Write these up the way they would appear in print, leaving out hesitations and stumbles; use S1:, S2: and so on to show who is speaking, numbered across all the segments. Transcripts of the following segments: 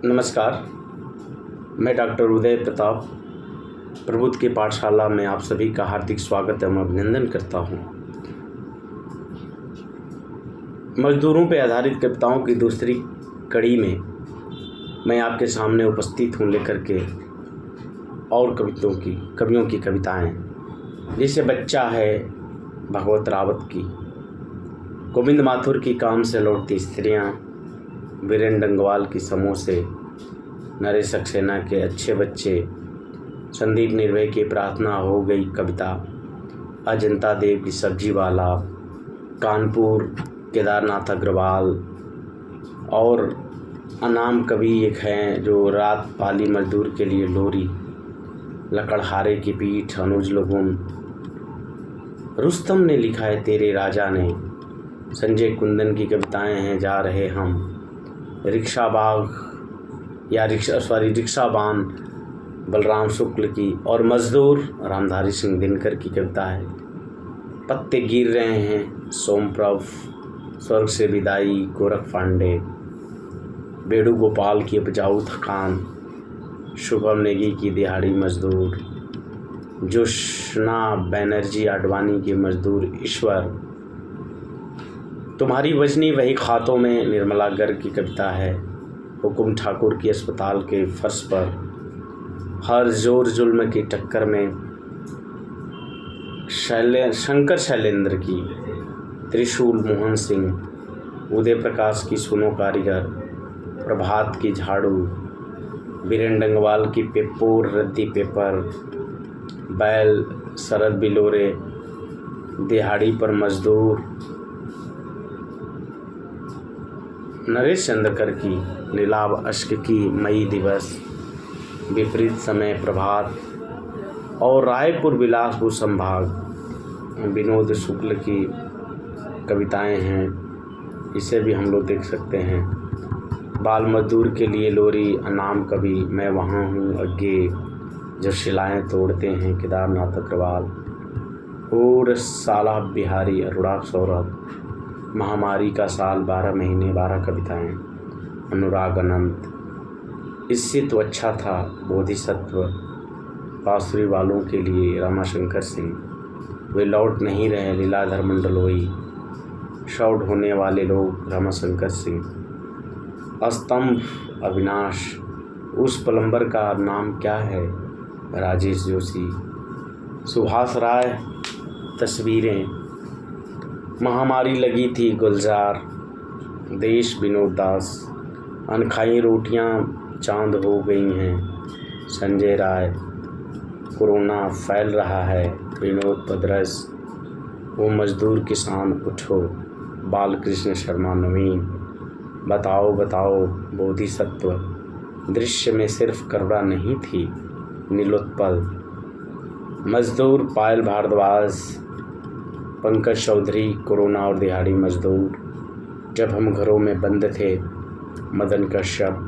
S1: नमस्कार। मैं डॉक्टर उदय प्रताप प्रबुद्ध की पाठशाला में आप सभी का हार्दिक स्वागत एवं अभिनंदन करता हूँ। मजदूरों पर आधारित कविताओं की दूसरी कड़ी में मैं आपके सामने उपस्थित हूँ लेकर के और कवियों की कविताएं। जैसे बच्चा है भगवत रावत की, गोविंद माथुर की काम से लौटती स्त्रियाँ, बीरेन डंगवाल की समोसे, नरेश सक्सेना के अच्छे बच्चे, संदीप निर्भय की प्रार्थना हो गई कविता, अजंता देव की सब्जी वाला, कानपुर केदारनाथ अग्रवाल और अनाम कवि एक हैं जो रात पाली मजदूर के लिए लोरी, लकड़हारे की पीठ, अनुज लघुन, रुस्तम ने लिखा है तेरे राजा ने, संजय कुंदन की कविताएं हैं जा रहे हम, रिक्शाबान बलराम शुक्ल की, और मजदूर रामधारी सिंह दिनकर की कविता है। पत्ते गिर रहे हैं सोमप्रभ, स्वर्ग से विदाई गोरख पांडे, बेड़ू गोपाल की उपजाऊ थकान, शुभम नेगी की दिहाड़ी मजदूर, जोशना बैनर्जी आडवाणी के मजदूर ईश्वर, तुम्हारी वजनी वही खातों में निर्मला गर्ग की कविता है। हुकुम ठाकुर की अस्पताल के फर्श पर, हर जोर जुल्म की टक्कर में, शंकर शैलेंद्र की, त्रिशूल मोहन सिंह, उदय प्रकाश की सुनो कारीगर, प्रभात की झाड़ू, बीरेन डंगवाल की पेपोर रद्दी पेपर, बैल शरद बिलोरे, दिहाड़ी पर मजदूर, नरेश चंद्रकर की नीलाभ अश्क की मई दिवस, विपरीत समय प्रभात, और रायपुर बिलासपुर संभाग विनोद शुक्ल की कविताएं हैं। इसे भी हम लोग देख सकते हैं। बाल मजदूर के लिए लोरी, अनाम कवि मैं वहाँ हूँ अज्ञे जो शिलाएँ तोड़ते हैं, केदारनाथ अग्रवाल, और साला बिहारी अरुणा सौरभ, महामारी का साल 12 महीने 12 कविताएं, अनुराग अनंत, इससे तो अच्छा था बोधिसत्व, बांसुरी वालों के लिए रामाशंकर सिंह, वे लौट नहीं रहे लीलाधर मंडलोई, शॉर्ट होने वाले लोग रामाशंकर सिंह, स्तंभ अविनाश, उस प्लम्बर का नाम क्या है राजेश जोशी, सुभाष राय तस्वीरें, महामारी लगी थी गुलजार, देश विनोद दास, अनखाई रोटियां चांद हो गई हैं, संजय राय, कोरोना फैल रहा है, विनोद पदरस, वो मजदूर किसान उठो, बालकृष्ण शर्मा नवीन, बताओ बताओ बोधिसत्व, दृश्य में सिर्फ करुणा नहीं थी नीलोत्पल, मजदूर पायल भारद्वाज, पंकज चौधरी, कोरोना और दिहाड़ी मजदूर, जब हम घरों में बंद थे, मदन कश्यप,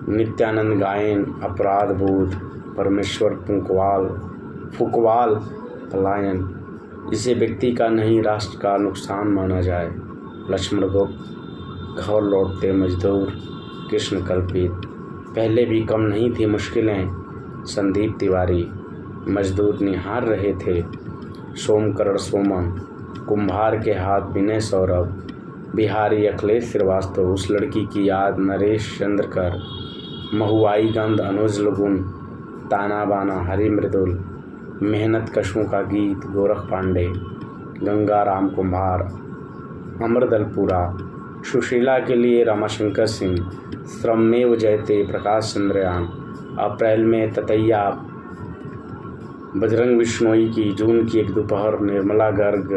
S1: नित्यानंद गायन, अपराध बोध, परमेश्वर फुकवाल पलायन, जिसे व्यक्ति का नहीं राष्ट्र का नुकसान माना जाए, लक्ष्मण गुप्त, घर लौटते मजदूर, कृष्ण कल्पित, पहले भी कम नहीं थी मुश्किलें, संदीप तिवारी, मजदूर निहार रहे थे, सोमकरण सोमन, कुम्भार के हाथ विनय सौरभ, बिहारी अखिलेश श्रीवास्तव, उस लड़की की याद नरेश चंद्रकर, महुआई गंध अनुज लघुन, ताना बाना हरि मृदुल, मेहनत कशों का गीत गोरख पांडे, गंगा राम कुम्भार, अमरदलपुरा, सुशीला के लिए रामाशंकर सिंह, श्रममेव जयते प्रकाश चंद्रयान, अप्रैल में ततैया, बजरंग बिश्नोई की, जून की एक दोपहर, निर्मला गर्ग,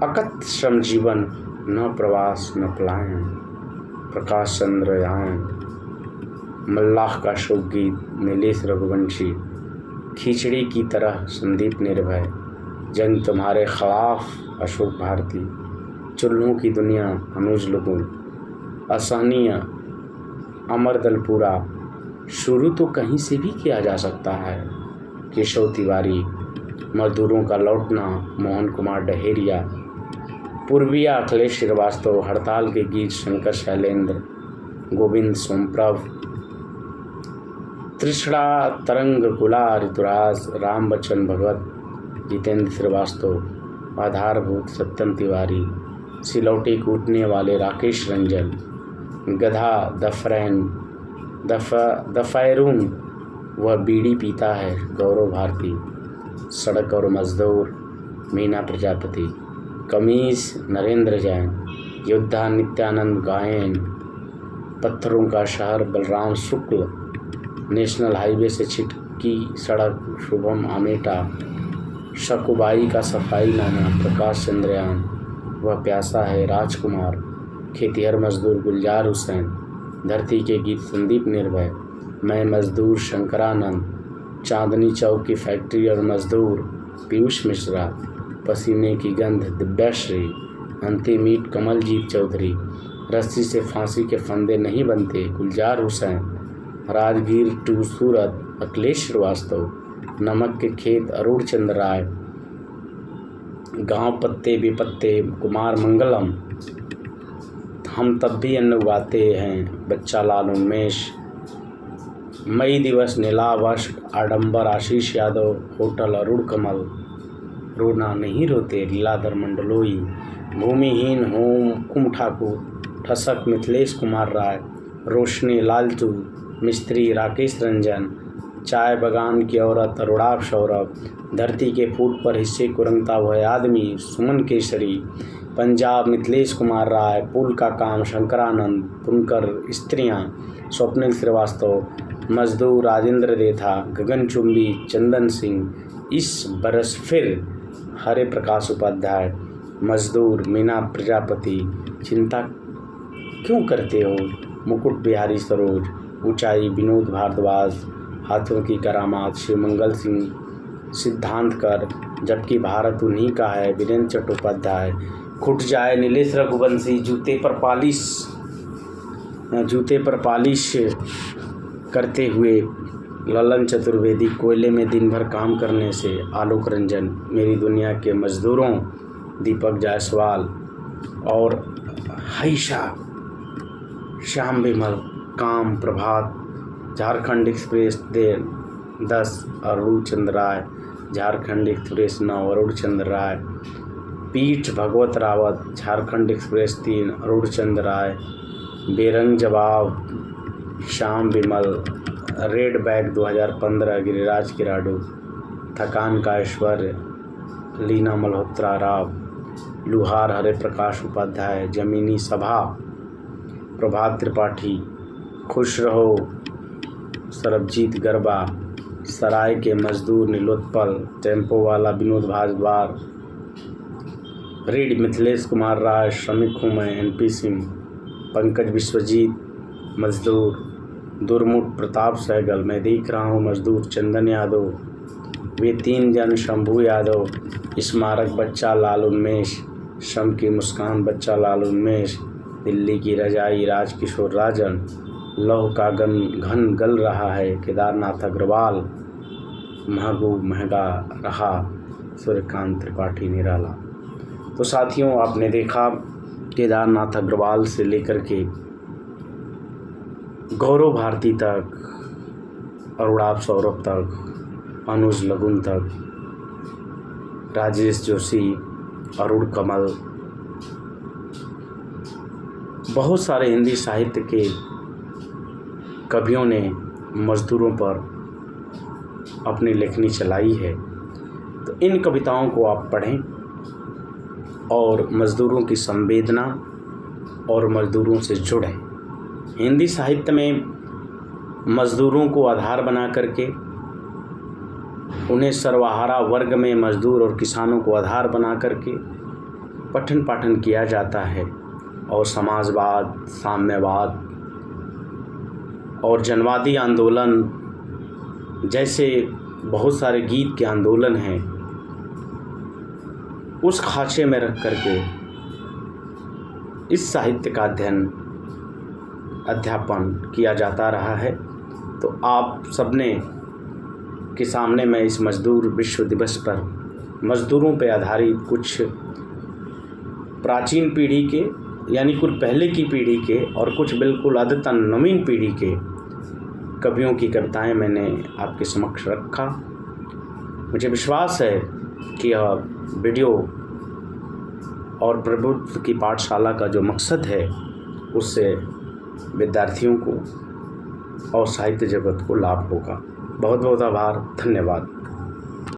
S1: अकथ श्रम जीवन, न प्रवास न पलायन, प्रकाश चंद्रयान, मल्लाह का शोक गीत, नीलेश रघुवंशी, खिचड़ी की तरह संदीप निर्भय, जंग तुम्हारे खिलाफ अशोक भारती, चुल्हों की दुनिया अनुज लघुन, असहनीय अमरदलपुरा, शुरू तो कहीं से भी किया जा सकता है, केशव तिवारी, मजदूरों का लौटना, मोहन कुमार डहेरिया, पूर्विया अखिलेश श्रीवास्तव, हड़ताल के गीत शंकर शैलेंद्र, गोविंद सोमप्रभ, तृष्णा तरंग गुला ऋतुराज, राम बच्चन भगवत, जितेंद्र श्रीवास्तव, आधारभूत सत्यम तिवारी, सिलौटी कूटने वाले राकेश रंजन, गधा दफैरून वह बीड़ी पीता है गौरव भारती, सड़क और मजदूर मीना प्रजापति, कमीज नरेंद्र जैन, योद्धा नित्यानंद गायन, पत्थरों का शहर बलराम शुक्ल, नेशनल हाईवे से छिटकी सड़क शुभम आमेटा, शकुबाई का सफाई नामा प्रकाश चंद्रयान, वह प्यासा है राजकुमार, खेतिहर मजदूर गुलजार हुसैन, धरती के गीत संदीप निर्भय, मैं मजदूर शंकरानंद, चांदनी चौक की फैक्ट्री और मजदूर पीयूष मिश्रा, पसीने की गंध दिव्याश्री, अंतिम ईंट कमलजीत चौधरी, रस्सी से फांसी के फंदे नहीं बनते गुलजार हुसैन, राजगीर टू सूरत अखिलेश श्रीवास्तव, नमक के खेत अरुण चंद्र राय, गांव पत्ते बेपत्ते कुमार मंगलम, हम तब भी अन्न उगाते हैं बच्चा लाल उन्मेष, मई दिवस नीलावश आडंबर आशीष यादव, होटल अरुण कमल, रोना नहीं रोते लीलाधर मंडलोई, भूमिहीन होम कुम ठाकुर, ठसक मिथिलेश कुमार राय, रोशनी लालचू, मिस्त्री राकेश रंजन, चाय बगान की औरत अरुणाभ सौरभ, धरती के फूट पर हिस्से को रंगता हुआ आदमी सुमन केसरी, पंजाब मिथिलेश कुमार राय, पुल का काम शंकरानंद, बुनकर स्त्रियां स्वप्निल श्रीवास्तव, मजदूर राजेंद्र देथा, गगनचुंबी चंदन सिंह, इस बरस फिर हरे प्रकाश उपाध्याय, मजदूर मीना प्रजापति, चिंता क्यों करते हो मुकुट बिहारी सरोज, ऊंचाई विनोद भारद्वाज, हाथों की करामात शिवमंगल सिंह सिद्धांतकर, जबकि भारत उन्हीं का है वीरेंद्र चट्टोपाध्याय, खुट जाए नीलेश रघुवंशी, जूते पर पालिश करते हुए ललन चतुर्वेदी, कोयले में दिन भर काम करने से आलोक रंजन, मेरी दुनिया के मजदूरों दीपक जायसवाल और हैशा श्याम बिमल, काम प्रभात, झारखंड एक्सप्रेस 10 अरुण चंद्र राय, झारखंड एक्सप्रेस 9 अरुण चंद्र राय, पीठ भगवत रावत, झारखंड एक्सप्रेस 3 अरुण चंद्र राय, बेरंग जवाब श्याम बिमल, रेड बैग 2015 गिरिराज किराडू, थकान का ऐश्वर्य लीना मल्होत्रा राव, लुहार हरे प्रकाश उपाध्याय, जमीनी सभा प्रभात त्रिपाठी, खुश रहो सरबजीत गरबा, सराय के मजदूर नीलोत्पल, टेम्पो वाला विनोद भारद्वाज, रीड मिथिलेश कुमार राय, श्रमिक हूँ मैं NP सिंह, पंकज विश्वजीत मजदूर, दुर्मुट प्रताप सहगल, मैं देख रहा हूँ मजदूर चंदन यादव, वे 3 जन शंभू यादव, स्मारक बच्चा लाल उन्मेष, शम की मुस्कान बच्चा लाल उन्मेष, दिल्ली की रजाई राजकिशोर राजन, लौह का घन गल रहा है केदारनाथ अग्रवाल, महबूब महंगा रहा सूर्यकांत त्रिपाठी निराला। तो साथियों, आपने देखा केदारनाथ अग्रवाल से लेकर के गौरव भारती तक, अरुणाभ सौरभ तक, अनुज लगुन तक, राजेश जोशी, अरुण कमल, बहुत सारे हिंदी साहित्य के कवियों ने मजदूरों पर अपनी लेखनी चलाई है। तो इन कविताओं को आप पढ़ें और मजदूरों की संवेदना और मजदूरों से जुड़ें। हिंदी साहित्य में मजदूरों को आधार बना करके, उन्हें सर्वहारा वर्ग में मजदूर और किसानों को आधार बना करके पठन पाठन किया जाता है और समाजवाद, साम्यवाद और जनवादी आंदोलन जैसे बहुत सारे गीत के आंदोलन हैं, उस खांचे में रख करके इस साहित्य का अध्यापन किया जाता रहा है। तो आप सबने के सामने मैं इस मजदूर विश्व दिवस पर मजदूरों पर आधारित कुछ प्राचीन पीढ़ी के यानी कुछ पहले की पीढ़ी के और कुछ बिल्कुल अद्यतन नवीन पीढ़ी के कवियों की कविताएं मैंने आपके समक्ष रखा। मुझे विश्वास है कि यह वीडियो और प्रबुद्ध की पाठशाला का जो मकसद है उससे विद्यार्थियों को और साहित्य जगत को लाभ होगा। बहुत बहुत आभार, धन्यवाद।